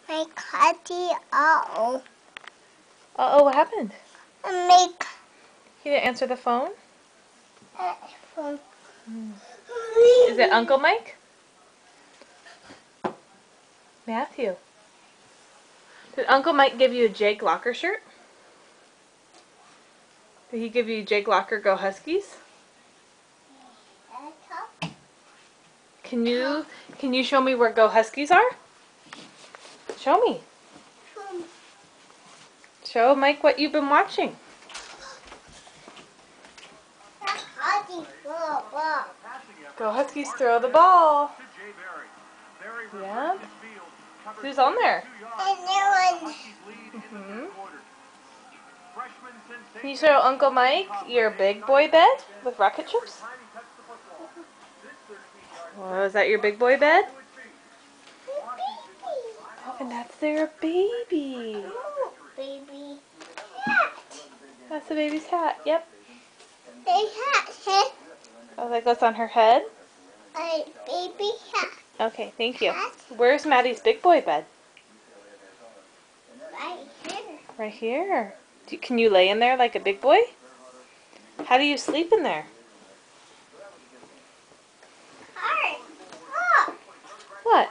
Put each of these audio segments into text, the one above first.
My cutty. Uh-oh. Uh-oh, what happened? Make He didn't answer the phone? from Is it Uncle Mike? Matthew. Did Uncle Mike give you a Jake Locker shirt? Did he give you Jake Locker Go Huskies? Can you show me where Go Huskies are? Show me. Show Mike what you've been watching. Go Huskies throw the ball. Yeah. Who's on there? Mm-hmm. Can you show Uncle Mike your big boy bed with rocket ships? Oh, is that your big boy bed? Oh, and that's their baby. Baby hat. That's the baby's hat. Yep. Baby hat. Oh, that goes on her head? Baby hat. Okay, thank you. Where's Maddie's big boy bed? Right here. Right here. Can you lay in there like a big boy? How do you sleep in there? What?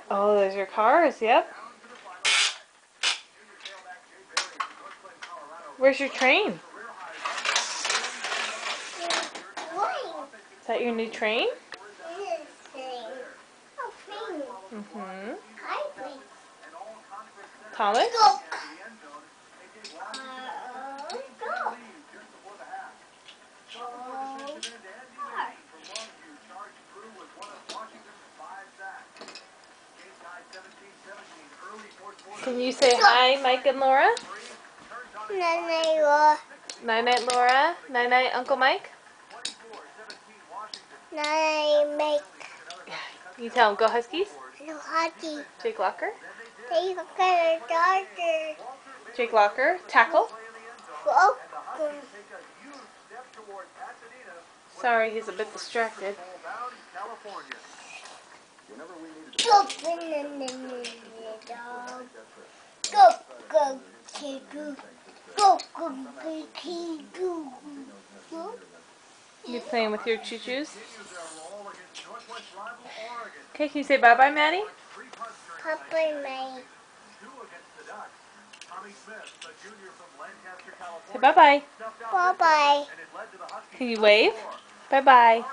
Oh, there's your cars, yep. Where's your train? Is that your new train? Mm-hmm. Thomas? Can you say hi, Mike and Laura? Night-night, Laura. Night-night, Laura. Night-night, Uncle Mike. Night-night, Mike. You tell him, Go Huskies. No hockey. Jake Locker. They look at a doctor. Jake Locker. Tackle. Welcome. Sorry, he's a bit distracted. Go, go, go, go, go, go, go. You playing with your choo-choos? Okay, can you say bye-bye, Maddie? Papa, Mike. Say bye-bye. Bye-bye. Can you wave? Bye-bye.